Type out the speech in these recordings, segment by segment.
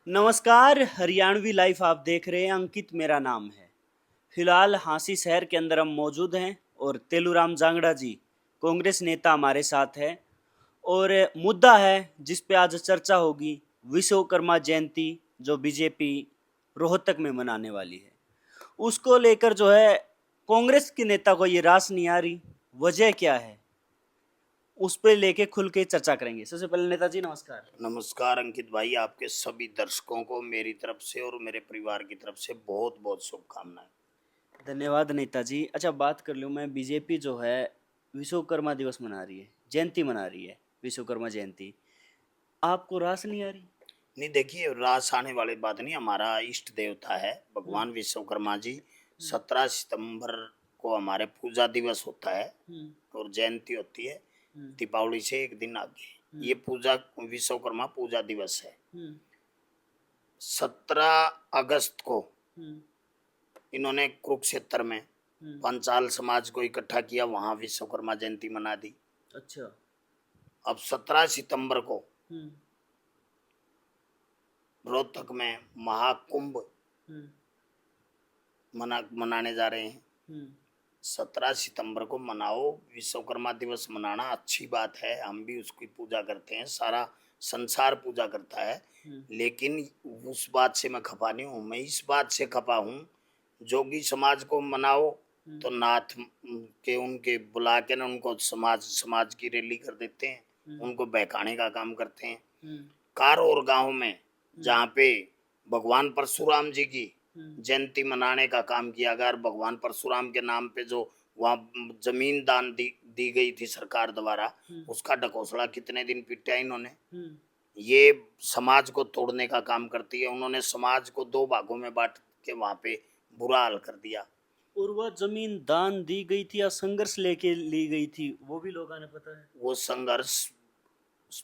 नमस्कार, हरियाणवी लाइफ आप देख रहे हैं। अंकित मेरा नाम है। फिलहाल हांसी शहर के अंदर हम मौजूद हैं और तेलूराम जांगड़ा जी कांग्रेस नेता हमारे साथ है। और मुद्दा है जिस पे आज चर्चा होगी, विश्वकर्मा जयंती जो बीजेपी रोहतक में मनाने वाली है, उसको लेकर जो है कांग्रेस के नेता को ये रास नहीं आ रही। वजह क्या है, उस पर लेके खुल के चर्चा करेंगे। सबसे पहले नेताजी नमस्कार। नमस्कार अंकित भाई, आपके सभी दर्शकों को मेरी तरफ से और मेरे परिवार की तरफ से बहुत बहुत शुभकामनाएं। धन्यवाद नेताजी। अच्छा, बात कर लूँ मैं, बीजेपी जो है विश्वकर्मा दिवस मना रही है, जयंती मना रही है, विश्वकर्मा जयंती। आपको रास नहीं आ रही? नहीं देखिए, रास आने वाली बात नहीं, हमारा इष्ट देवता है हम्म। भगवान विश्वकर्मा जी। हम्म। 17 सितंबर को हमारे पूजा दिवस होता है हम्म। और जयंती होती है हम्म। दीपावली से एक दिन आगे। ये हम्म। पूजा विश्वकर्मा पूजा दिवस है। हम्म। 17 अगस्त को हम्म। इन्होंने कुरुक्षेत्र में हम्म। पंचाल समाज को इकट्ठा किया, वहां विश्वकर्मा जयंती मना दी। अच्छा। अब 17 सितंबर को हम्म। रोहतक में महाकुंभ हम्म। मनाने जा रहे हैं। हम्म। 17 सितंबर को मनाओ, विश्वकर्मा दिवस मनाना अच्छी बात है, हम भी उसकी पूजा करते हैं, सारा संसार पूजा करता है। हम्म। लेकिन उस बात से मैं खपा नहीं हूँ, मैं इस बात से खपा हूँ, जोगी समाज को मनाओ हम्म। तो नाथ के उनके बुला के ना उनको समाज समाज की रैली कर देते हैं, हम्म। उनको बहकाने का काम करते हैं। हम्म। कार और गांव में हम्म। जहाँ पे भगवान परशुराम जी की हम्म। जयंती मनाने का काम किया गया, और भगवान परशुराम के नाम पे जो वहाँ जमीन दान दी गई थी सरकार द्वारा, हम्म। उसका ढकोसला कितने दिन पीटा इन्होंने। हम्म। ये समाज को तोड़ने का काम करती है, उन्होंने समाज को दो भागों में बांट के वहां पे बुरा हाल कर दिया। और वह जमीन दान दी गई थी या संघर्ष लेके ली गई थी, वो भी लोगों ने पता है। वो संघर्ष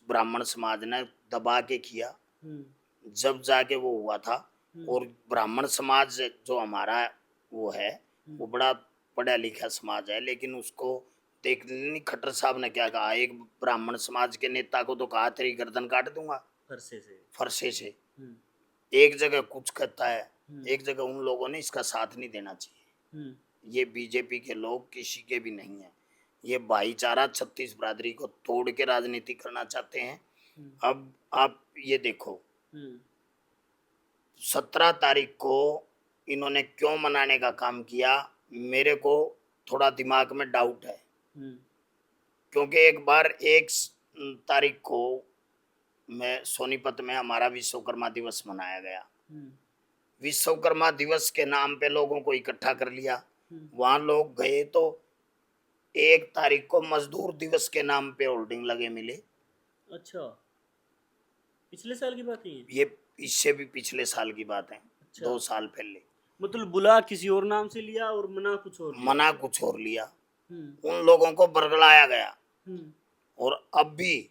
ब्राह्मण समाज ने दबा के किया, हम्म। जब जाके वो हुआ था। हम्म। और ब्राह्मण समाज जो हमारा वो है, हम्म। वो बड़ा पढ़ा लिखा समाज है, लेकिन उसको देख नहीं, खट्टर साहब ने क्या कहा, एक ब्राह्मण समाज के नेता को तो कहा तेरी गर्दन काट दूंगा फरसे से। फरसे से। हम्म। एक जगह कुछ कहता है, हम्म। एक जगह उन लोगों ने इसका साथ नहीं देना चाहिए। हम्म। ये बीजेपी के लोग किसी के भी नहीं है, ये भाईचारा छत्तीस बिरादरी को तोड़ के राजनीति करना चाहते हैं। हम्म। अब आप ये देखो, हम्म। 17 तारीख को इन्होंने क्यों मनाने का काम किया, मेरे को थोड़ा दिमाग में डाउट है। हम्म। क्योंकि एक बार 1 तारीख को मैं सोनीपत में हमारा विश्वकर्मा दिवस मनाया गया। हम्म। विश्वकर्मा दिवस के नाम पे लोगों को इकट्ठा कर लिया, हम्म। वहां लोग गए तो 1 तारीख को मजदूर दिवस के नाम पे होल्डिंग लगे मिले। अच्छा, पिछले साल की बात है ये? ये इससे भी पिछले साल की बात है, अच्छा, 2 साल पहले। मतलब बुला किसी और नाम से लिया और मना कुछ और लिया। मना कुछ और लिया, हम्म। उन लोगों को बरगलाया गया। हम्म। और अब भी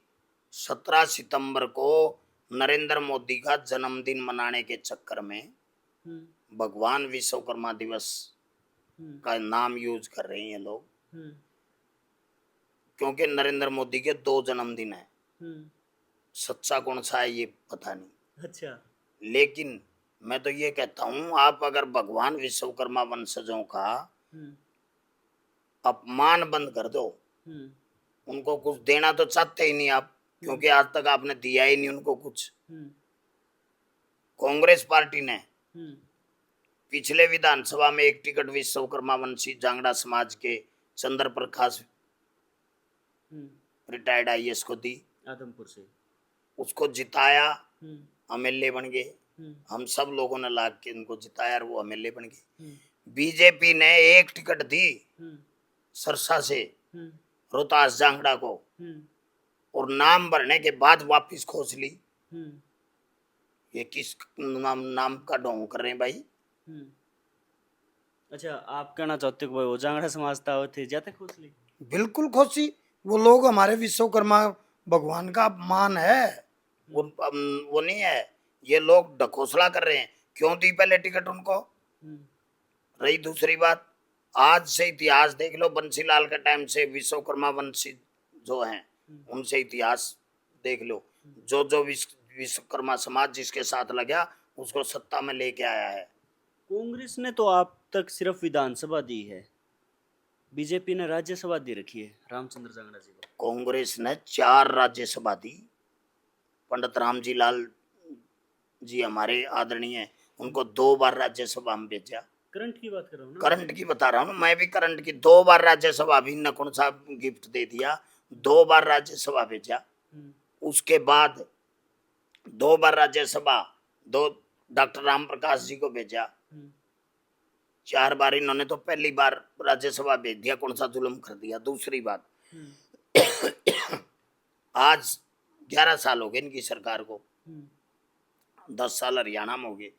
17 सितंबर को नरेंद्र मोदी का जन्मदिन मनाने के चक्कर में हम्म। भगवान विश्वकर्मा दिवस हम्म। का नाम यूज कर रहे हैं ये लोग। हम्म। क्योंकि नरेंद्र मोदी के 2 जन्मदिन है, हम्म। सच्चा कौन सा है ये पता नहीं। अच्छा। लेकिन मैं तो ये कहता हूँ, आप अगर भगवान विश्वकर्मा वंशजों का हम्म। अपमान बंद कर दो, हम्म। उनको कुछ देना तो चाहते ही नहीं आप, हम्म। क्योंकि आज तक आपने दिया ही नहीं उनको कुछ। हम्म। कांग्रेस पार्टी ने हम्म। पिछले विधानसभा में एक टिकट विश्वकर्मा वंशी जांगड़ा समाज के चंद्र प्रकाश हम्म। रिटायर्ड आईएएस को दी, आदमपुर से। उसको जिताया, हम्म। एमएलए बन गए। हम्म। हम सब लोगों ने लाग के उनको जिताया और वो एमएलए बन गए। हम्म। बीजेपी ने एक टिकट दी हम्म। सरसा से हम्म। रोहतास जांगड़ा को, हम्म। और नाम भरने के बाद वापस खोज ली। हम्म। ये किस नाम का ढोंग कर रहे हैं भाई। हम्म। अच्छा, आप कहना चाहते हो कि भाई वो जांगड़ा समाज था, वो थे जाते खुश ली। बिल्कुल खुशी, वो लोग हमारे विश्वकर्मा भगवान का अपमान है, वो हम्म। वो नहीं है। ये लोग ढकोसला कर रहे हैं, क्यों दी पहले टिकट उनको। हम्म। रही दूसरी बात, आज से इतिहास देख लो, बंसीलाल के टाइम से विश्वकर्मा वंशी जो हैं हम्म। उनसे इतिहास देख लो। हम्म। जो जो विश्वकर्मा समाज जिसके साथ लगा उसको सत्ता में लेके आया है। कांग्रेस ने तो आप तक सिर्फ विधानसभा दी है, बीजेपी ने राज्यसभा दे रखी है रामचंद्र जांगड़ा जी को। कांग्रेस ने 4 राज्यसभा दी। पंडित रामजी लाल जी हमारे आदरणीय, उनको 2 बार राज्यसभा में भेजा। करंट की बात कर रहा हूँ ना। करंट की बता रहा हूँ ना, मैं भी करंट की 2 बार राज्यसभा, अभी न कौन सा गिफ्ट दे दिया, 2 बार राज्यसभा भेजा। उसके बाद 2 बार राज्यसभा, 2 डॉक्टर राम प्रकाश जी को भेजा। 4 बार इन्होंने तो पहली बार राज्यसभा भेज दिया, कौन सा जुल्म कर दिया। दूसरी बात, आज 11 साल हो गए इनकी सरकार को, 10 साल हरियाणा में हो गए।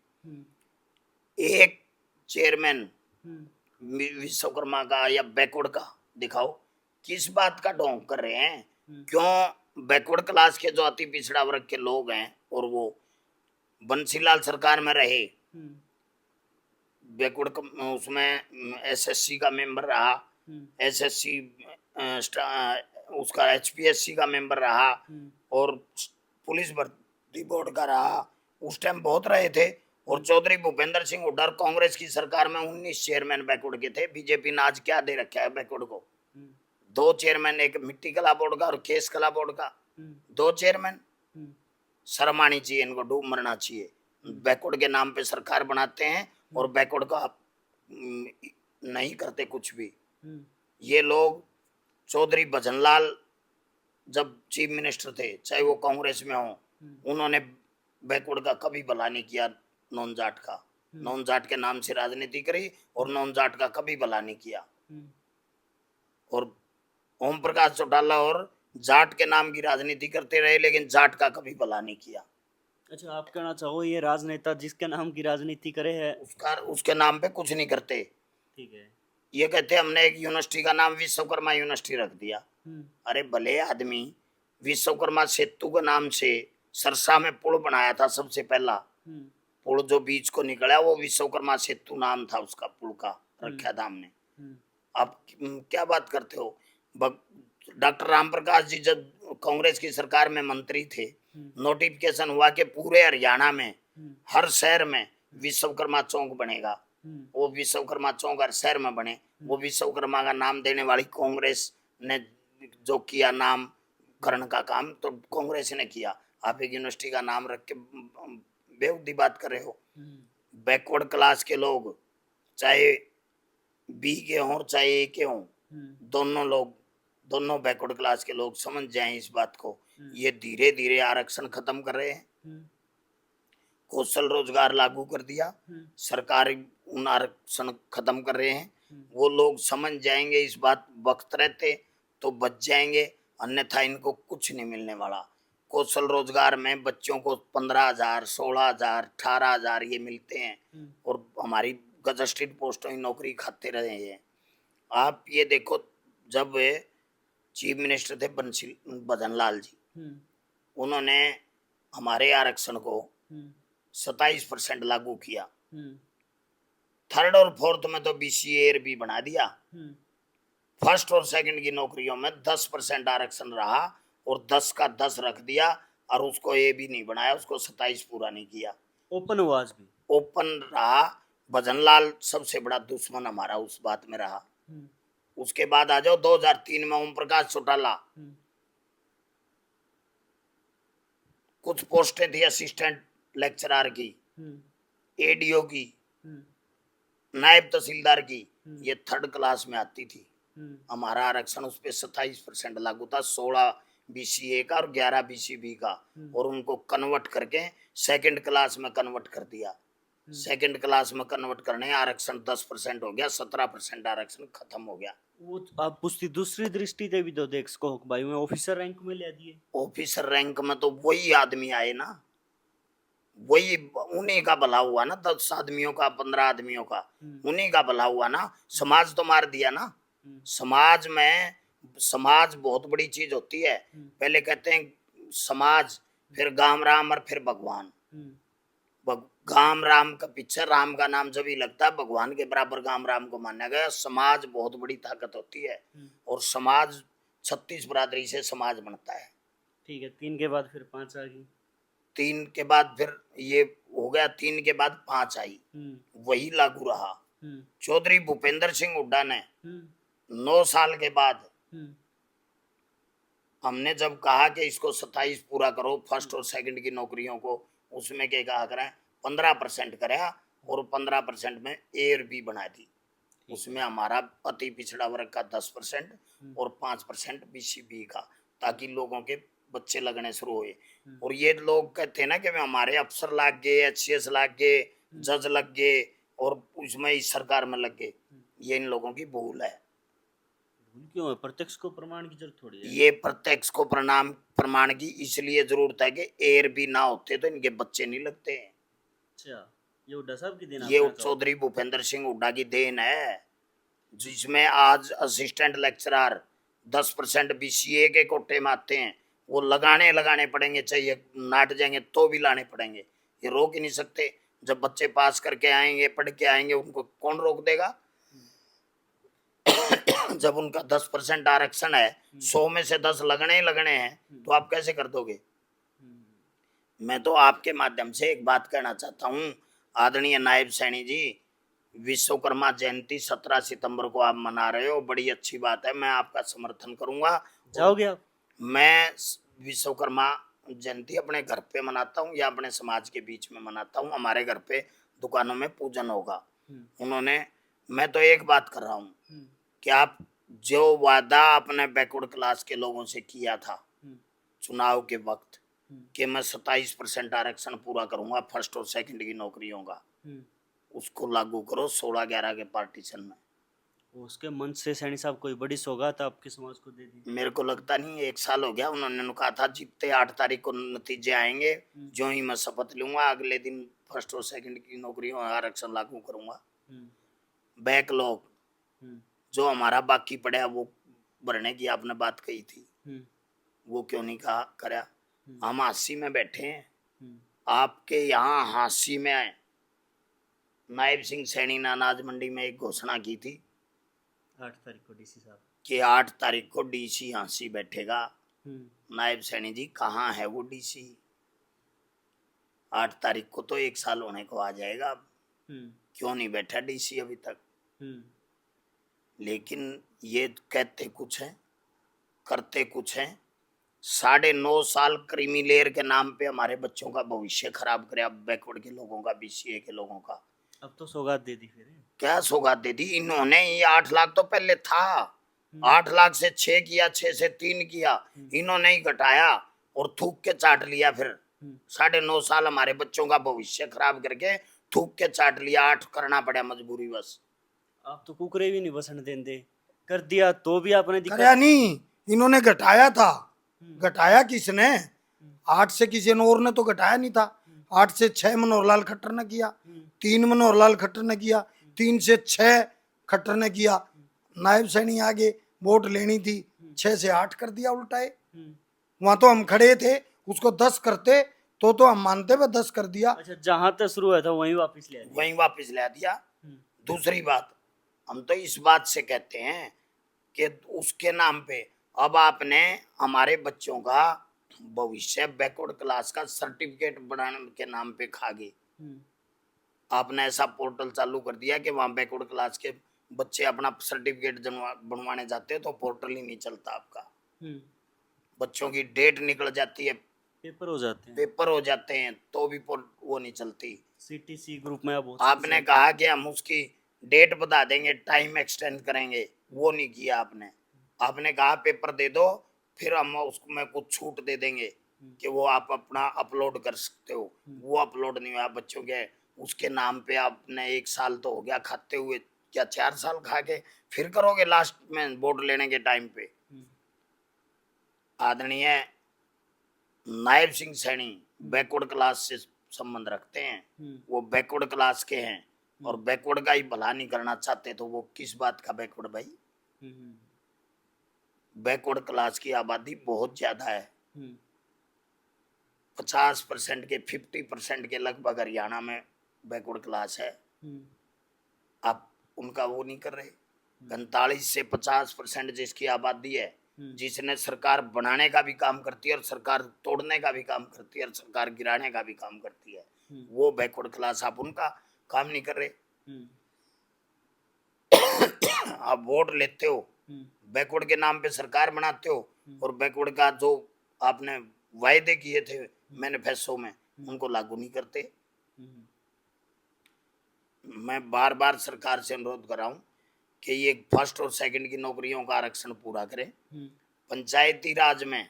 एक चेयरमैन विश्वकर्मा का या बैकवर्ड का दिखाओ, किस बात का ढोंग कर रहे हैं? क्यों बैकवर्ड क्लास के जो अति पिछड़ा वर्ग के लोग हैं, और वो बंसीलाल सरकार में रहे, बैकवर्ड उसमें एसएससी का मेंबर रहा, एसएससी उसका एचपीएससी का मेंबर रहा, और पुलिस भर्ती बोर्ड का रहा। उस टाइम बहुत रहे थे। और चौधरी भूपेंद्र सिंह हुड्डा कांग्रेस की सरकार में 19 चेयरमैन बैकवर्ड के थे। बीजेपी ने आज क्या दे रखा है बैकवर्ड को? 2 चेयरमैन, एक मिट्टी कला बोर्ड का और केस कला बोर्ड का, 2 चेयरमैन। शर्म आनी चाहिए इनको, डूब मरना चाहिए। बैकवर्ड के नाम पे सरकार बनाते हैं और बैकवर्ड का नहीं करते कुछ भी। ये लोग, चौधरी भजनलाल जब चीफ मिनिस्टर थे, चाहे वो कांग्रेस में हो, उन्होंने बैकवर्ड का कभी भला नहीं किया। नॉन जाट का, नॉन जाट के नाम से राजनीति करी और नॉन जाट का कभी भला नहीं किया। और ओम प्रकाश चौटाला और जाट के नाम की राजनीति करते रहे, लेकिन जाट का कभी भला नहीं किया। अच्छा, आप कहना चाहो ये राजनेता जिसके नाम की राजनीति करे है उसके नाम पे कुछ नहीं करते। ठीक है। ये कहते हमने एक यूनिवर्सिटी का नाम विश्वकर्मा यूनिवर्सिटी रख दिया। अरे भले आदमी, विश्वकर्मा सेतु के नाम से सरसा में पुल बनाया था सबसे पहला। पुल जो बीच को निकला वो विश्वकर्मा सेतु नाम था उसका, पुल का रखा था हमने। आप क्या बात करते हो? डॉक्टर राम प्रकाश जी जब कांग्रेस की सरकार में मंत्री थे, नोटिफिकेशन हुआ कि पूरे हरियाणा में हर शहर में विश्वकर्मा चौक बनेगा। वो विश्वकर्मा चौक हर शहर में बने। वो विश्वकर्मा का नाम देने वाली कांग्रेस ने जो किया नामकरण का काम, तो कांग्रेस ने किया। आप एक यूनिवर्सिटी का नाम रख के बेहुदी बात कर रहे हो। बैकवर्ड क्लास के लोग, चाहे बी के हों चाहे ए के हों, दोनों बैकवर्ड क्लास के लोग समझ जाएं इस बात को। ये धीरे धीरे आरक्षण खत्म कर रहे हैं। कौशल रोजगार लागू कर दिया, सरकार उन आरक्षण खत्म कर रहे हैं। वो लोग समझ जाएंगे इस बात, वक्त रहते तो बच जाएंगे, अन्यथा इनको कुछ नहीं मिलने वाला। कौशल रोजगार में बच्चों को 15,000, 16,000, 18,000 ये मिलते हैं, और हमारी गजस्टेड पोस्टों की नौकरी खाते रहे हैं। आप ये देखो, जब चीफ मिनिस्टर थे भजनलाल जी, उन्होंने हमारे आरक्षण को 27% लागू किया। थर्ड और फोर्थ में तो बीसीए भी बना दिया। फर्स्ट और सेकंड की नौकरियों में 10% आरक्षण रहा, और 10 का 10 रख दिया, और उसको ये भी नहीं बनाया, उसको 27 पूरा नहीं किया। ओपन हुआ, आज भी ओपन रहा। भजनलाल सबसे बड़ा दुश्मन हमारा उस बात में रहा। उसके बाद आ जाओ 2003 में ओम प्रकाश चौटाला, कुछ पोस्टें थी असिस्टेंट लेक्चरर की, एडीओ की, नायब तहसीलदार की, ये थर्ड क्लास में आती थी। हमारा आरक्षण उस पर 27% लागू था, 16 बीसीए का और 11 बीसीबी का, और उनको कन्वर्ट करके सेकंड क्लास में कन्वर्ट कर दिया। सेकंड क्लास में कन्वर्ट करने आरक्षण 10% हो गया, 17% आरक्षण खत्म हो गया। वो आप उसकी दूसरी दृष्टि से भी तो देख सको भाई, मैं ऑफिसर रैंक में ले दिए। ऑफिसर रैंक में तो वही आदमी आए ना, वही उन्हीं का भला हुआ ना, 10 आदमियों का, 15 आदमियों का, उन्हीं का भला हुआ ना। समाज तो मार दिया ना। समाज में, समाज बहुत बड़ी चीज होती है। पहले कहते हैं समाज, फिर गाम राम, और फिर भगवान। गाम राम का पीछे राम का नाम जब ही लगता है, भगवान के बराबर गाम राम को माना गया। समाज बहुत बड़ी ताकत होती है, और समाज 36 बिरादरी से समाज बनता है। ठीक है, 3 के बाद फिर 5 आ गई। 3 के बाद फिर ये हो गया, 3 के बाद 5 आई, वही लागू रहा। चौधरी भूपेंद्र सिंह हुड्डा ने 9 साल के बाद हमने जब कहा कि इसको 27 पूरा करो फर्स्ट और सेकंड की नौकरियों को, उसमें क्या कहा करें 15% करा और 15% में ए और बी बना दी। उसमें हमारा अति पिछड़ा वर्ग का 10% और 5% बीसीबी का, ताकि लोगों के बच्चे लगने शुरू हुए। और ये लोग कहते हैं ना कि हमारे अफसर लग गए, एचसीएस लग गए, जज लग गए और उसमें इस सरकार में लग गए, ये इन लोगों की भूल है। क्यों है? प्रत्यक्ष को प्रमाण की जरूरत थोड़ी है। ये प्रत्यक्ष को प्रमाण की इसलिए जरूरत है कि एयर भी ना होते तो इनके बच्चे नहीं लगते। अच्छा, ये हुड्डा साहब की देन ये चौधरी भूपेंद्र सिंह हुड्डा की देन है, जिसमें आज असिस्टेंट लेक्चरर 10% बीसीए के कोटे में आते हैं, वो लगाने पड़ेंगे, चाहिए नाट जाएंगे तो भी लाने पड़ेंगे। ये रोक ही नहीं सकते। जब बच्चे पास करके आएंगे, पढ़ के आएंगे, उनको कौन रोक देगा? जब उनका 10% आरक्षण है, 100 में से 10 लगने ही लगने हैं, तो आप कैसे कर दोगे? मैं तो आपके माध्यम से एक बात कहना चाहता हूँ, आदरणीय नायब सैनी जी, विश्वकर्मा जयंती 17 सितंबर को आप मना रहे हो, बड़ी अच्छी बात है, मैं आपका समर्थन करूंगा। जाओगे आप? मैं विश्वकर्मा जयंती अपने घर पे मनाता हूँ या अपने समाज के बीच में मनाता हूँ। हमारे घर पे दुकानों में पूजन होगा। उन्होंने, मैं तो एक बात कर रहा हूँ कि आप जो वादा अपने बैकवर्ड क्लास के लोगों से किया था चुनाव के वक्त कि मैं 27% आरक्षण पूरा करूंगा फर्स्ट और सेकंड की नौकरियों का, उसको लागू करो 16-11 के पार्टीशन में। उसके मंच से सैनी साहब कोई बड़ी सौगात आपके समाज को दे दी? मेरे को लगता नहीं, 1 साल हो गया। उन्होंने कहा था जीतते 8 तारीख को नतीजे आएंगे, जो ही मैं शपथ लूंगा अगले दिन फर्स्ट और सेकंड की नौकरियों आरक्षण लागू करूंगा। बैकलॉग जो हमारा बाकी पड़ा वो भरने की आपने बात कही थी, वो क्यों नहीं कहा करा? हम हांसी में बैठे हैं, आपके यहाँ हांसी में आए। नायब सिंह सैनी ने अनाज मंडी में एक घोषणा की थी 8 तारीख को डीसी साहब कि 8 तारीख को डीसी हांसी बैठेगा। नायब सैनी जी, कहाँ है वो डीसी? 8 तारीख को तो 1 साल होने को आ जाएगा, क्यों नहीं बैठा डीसी अभी तक? लेकिन ये कहते कुछ है, करते कुछ है। 9.5 साल क्रीमी लेयर के नाम पे हमारे बच्चों का भविष्य खराब करे, अब बैकवर्ड के लोगों का, बीसीए के लोगों का। अब तो सौगात दे दी फिर। क्या सौगात दे दी इन्होंने? ये 8 लाख तो पहले था, 8 लाख से 6 किया, 6 से 3 किया, इन्होंने ही घटाया और थूक के चाट लिया। फिर 9.5 साल हमारे बच्चों का भविष्य खराब करके थूक के चाट लिया, 8 करना पड़ा मजबूरी बस। आप तो कुकरे भी नहीं बसन देंगे, कर दिया तो भी आपने कराया नहीं, इन्होंने घटाया था। घटाया किसने? 8 से किसी और ने तो घटाया नहीं था। 8 से 6 मनोहर लाल खट्टर ने किया, 3 मनोहर लाल खट्टर ने किया, 3 से 6 खट्टर ने किया। नायब सैनी आगे वोट लेनी थी, 6 से 8 कर दिया उल्टाए। वहां तो हम खड़े थे, उसको 10 करते तो हम मानते हुए 10 कर दिया। अच्छा, जहां तक शुरू हुआ था वहीं वापस ले दिया। दूसरी बात, हम तो इस बात से कहते हैं कि उसके नाम पे अब आपने हमारे बच्चों का भविष्य बैकवर्ड क्लास का सर्टिफिकेट बनाने के नाम पे खा गए। आपने ऐसा पोर्टल चालू कर दिया कि वहां बैकवर्ड क्लास के बच्चे अपना सर्टिफिकेट बनवाने जाते हैं तो पोर्टल ही नहीं चलता आपका। बच्चों की डेट निकल जाती है, पेपर हो जाते हैं तो भी वो नहीं चलती। सीटीसी ग्रुप में आपने कहा कि हम उसकी डेट बता देंगे, टाइम एक्सटेंड करेंगे, वो नहीं किया आपने। आपने कहा पेपर दे दो, फिर हम उसमें कुछ छूट दे देंगे कि वो आप अपना अपलोड कर सकते हो, वो अपलोड नहीं हुआ बच्चों के। उसके नाम पे आपने 1 साल तो हो गया खाते हुए, क्या 4 साल खा के फिर करोगे लास्ट में वोट लेने के टाइम पे? आदरणीय नायब सिंह सैनी बैकवर्ड क्लास से संबंध रखते हैं, वो बैकवर्ड क्लास के हैं और बैकवर्ड का ही भला नहीं करना चाहते तो वो किस बात का बैकवर्ड भाई? बैकवर्ड क्लास की आबादी बहुत ज्यादा है, 50% के 50% के लगभग हरियाणा में बैकवर्ड क्लास है। आप उनका वो नहीं कर रहे। 45 से 50% जिसकी आबादी है जिसने सरकार बनाने का भी काम करती है और सरकार तोड़ने का भी काम करती है और सरकार गिराने का भी काम करती है, वो बैकवर्ड क्लास आप उनका काम नहीं कर रहे। आप वोट लेते हो, बैकवर्ड के नाम पे सरकार बनाते हो और बैकवर्ड का जो आपने वायदे किए थे मैनिफेस्टो में उनको लागू नहीं करते। मैं बार बार सरकार से अनुरोध कर रहा हूं कि ये फर्स्ट और सेकंड की नौकरियों का आरक्षण पूरा करें। पंचायती राज में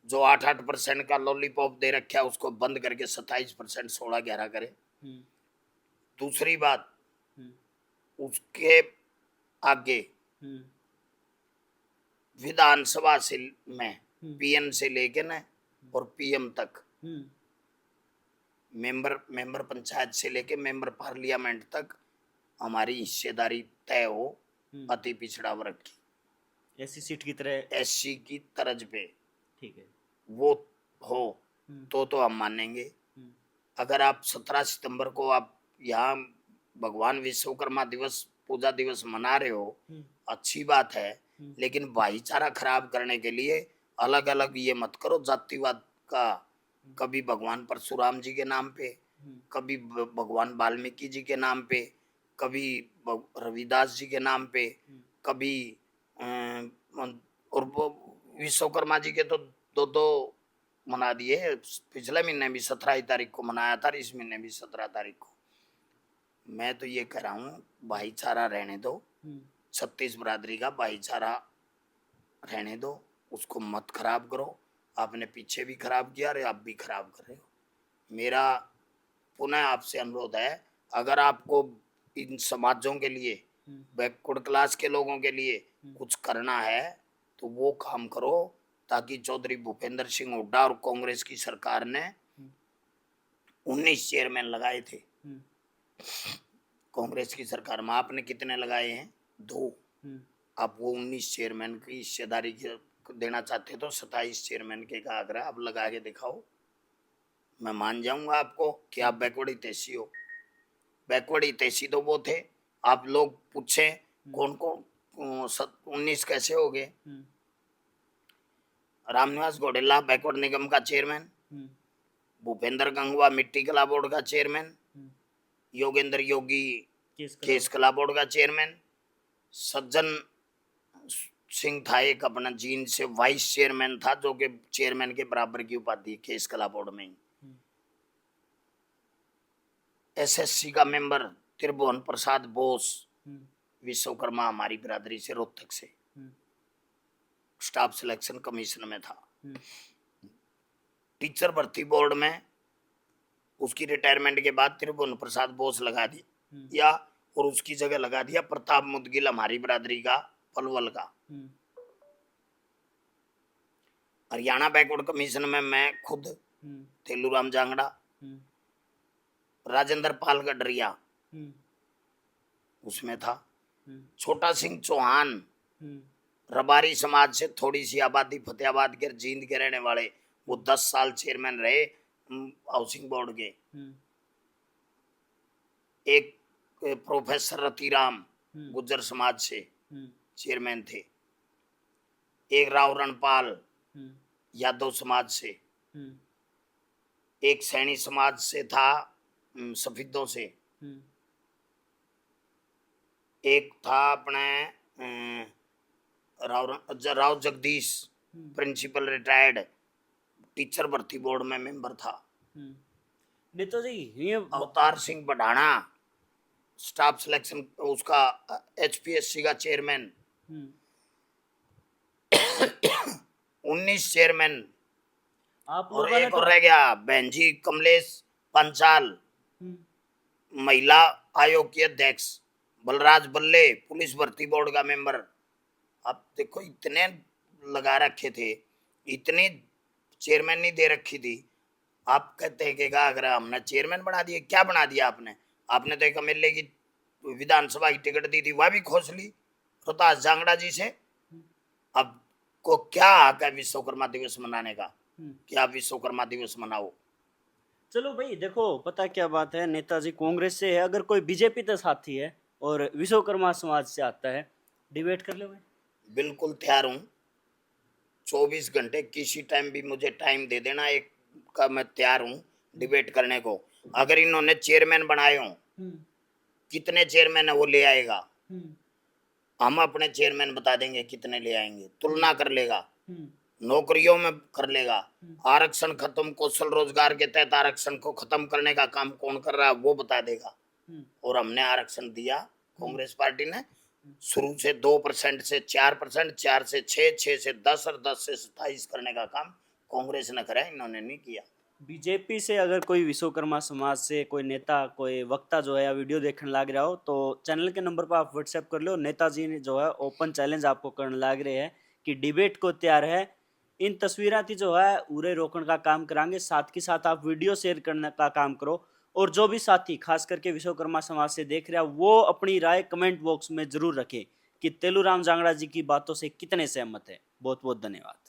जो 8% का लॉलीपॉप दे रखा है उसको बंद करके 27% 16-11 करे। दूसरी बात, उसके आगे विधानसभा से में पीएन से लेके न और पीएम तक, मेंबर पंचायत से लेके मेंबर पार्लियामेंट तक हमारी हिस्सेदारी तय हो अति पिछड़ा वर्ग की, ऐसी सीट की तरह, एससी की तर्ज पे, ठीक है, वो हो तो हम मानेंगे। अगर आप 17 सितंबर को आप यहाँ भगवान विश्वकर्मा दिवस पूजा दिवस मना रहे हो, अच्छी बात है, लेकिन भाईचारा खराब करने के लिए अलग अलग ये मत करो जातिवाद का। कभी भगवान परशुराम जी के नाम पे, कभी भगवान वाल्मीकि जी के नाम पे, कभी रविदास जी के नाम पे, कभी और विश्वकर्मा जी के तो दो मना दिए। पिछले महीने भी 17 तारीख को मनाया था, इस महीने भी 17 तारीख को। मैं तो ये कह रहा हूँ भाईचारा रहने दो, 36 बिरादरी का भाईचारा रहने दो, उसको मत खराब करो। आपने पीछे भी खराब किया और आप भी खराब कर रहे हो। मेरा पुनः आपसे अनुरोध है, अगर आपको इन समाजों के लिए, बैकवर्ड क्लास के लोगों के लिए कुछ करना है तो वो काम करो, ताकि चौधरी भूपेंद्र सिंह हुड्डा और कांग्रेस की सरकार ने 19 चेयरमैन लगाए थे। कांग्रेस की सरकार में आपने कितने लगाए हैं? 2। आप वो 19 चेयरमैन की हिस्सेदारी देना चाहते तो 27 चेयरमैन के का आग्रह आप लगा के दिखाओ, मैं मान जाऊंगा आपको कि आप बैकवर्ड हितैषी हो। बैकवर्ड हितैषी तो वो थे, आप लोग पूछे कौन कौन 19 कैसे हो गए? रामनिवास घोडेला बैकवर्ड निगम का चेयरमैन, भूपेंद्र गंगवा मिट्टी कला बोर्ड का चेयरमैन, योगेंद्र योगी केस कला बोर्ड का चेयरमैन, सज्जन सिंह था एक अपना जींद से वाइस चेयरमैन था, जो कि चेयरमैन के बराबर की उपाधि केस कला बोर्ड में ही। एसएससी का मेंबर त्रिभुवन प्रसाद बोस, विश्वकर्मा हमारी बिरादरी से रोहतक से, स्टाफ सिलेक्शन कमीशन में था। टीचर भर्ती बोर्ड में उसकी रिटायरमेंट के बाद त्रिभुवन प्रसाद बोस लगा दिया और उसकी जगह लगा दिया प्रताप मुदगिल हमारी बिरादरी का पलवल का। हरियाणा बैकवर्ड कमीशन में मैं खुद, तेलूराम जांगड़ा, राजेंद्र पाल गडरिया उसमें था, छोटा सिंह चौहान रबारी समाज से थोड़ी सी आबादी फतेहाबाद के जींद के रहने वाले, वो 10 साल चेयरमैन रहे हाउसिंग बोर्ड के। एक प्रोफेसर रतिराम गुज्जर समाज से चेयरमैन थे, एक राव रणपाल यादव समाज से, एक सैनी समाज से था सफीदों से, एक था अपने Rao Jagdish principal retired, teacher भर्ती बोर्ड में मेंबर था। नेता जी ये अवतार सिंह बढ़ाना स्टाफ सिलेक्शन उसका एचपीएससी का चेयरमैन। 19 चेयरमैन आप और लोगों ने एक और रह गया बहनजी कमलेश पंचाल, महिला आयोग की अध्यक्ष, बलराज बल्ले पुलिस भर्ती बोर्ड का मेंबर। अब देखो इतने लगा रखे थे, इतनी चेयरमैन नहीं दे रखी थी। आप कहते हैं कि अगर हमने चेयरमैन बना दिए, क्या बना दिया आपने? आपने तो एक एमएलए की विधानसभा की टिकट दी थी, वह भी खोस ली रोहतास जांगड़ा जी से। अब को क्या हक है विश्वकर्मा दिवस मनाने का कि आप विश्वकर्मा दिवस मनाओ? चलो भाई देखो, पता क्या बात है, नेताजी कांग्रेस से है, अगर कोई बीजेपी का साथी है और विश्वकर्मा समाज से आता है, डिबेट कर लो भाई। बिल्कुल तैयार हूँ। 24 घंटे किसी टाइम भी मुझे टाइम दे देना, एक का मैं तैयार हूँ डिबेट करने को। अगर इन्होंने चेयरमैन बनाए हो, कितने चेयरमैन है वो ले आएगा, हम अपने चेयरमैन बता देंगे कितने ले आएंगे, तुलना कर लेगा, नौकरियों में कर लेगा। आरक्षण खत्म, कौशल रोजगार के तहत आरक्षण को खत्म करने का काम कौन कर रहा है वो बता देगा। और हमने आरक्षण दिया, कांग्रेस पार्टी ने शुरू से 2% से 4%, 4 से 6, 6 से 10 और 10 से 27 करने का काम कांग्रेस ने करा, इन्होंने नहीं किया। बीजेपी से अगर कोई विश्वकर्मा समाज से कोई नेता, कोई वक्ता जो है वीडियो देखने लग रहा हो तो चैनल के नंबर पर आप व्हाट्सएप कर लो। नेताजी ने जो है ओपन चैलेंज आपको करने लग रहे हैं कि डिबेट को तैयार है। इन तस्वीरां थी जो है उरे रोकने का काम करांगे, साथ के साथ आप वीडियो शेयर करने का काम करो। और जो भी साथी खास करके विश्वकर्मा समाज से देख रहे हैं वो अपनी राय कमेंट बॉक्स में जरूर रखें कि तेलूराम जांगड़ा जी की बातों से कितने सहमत है। बहुत बहुत धन्यवाद।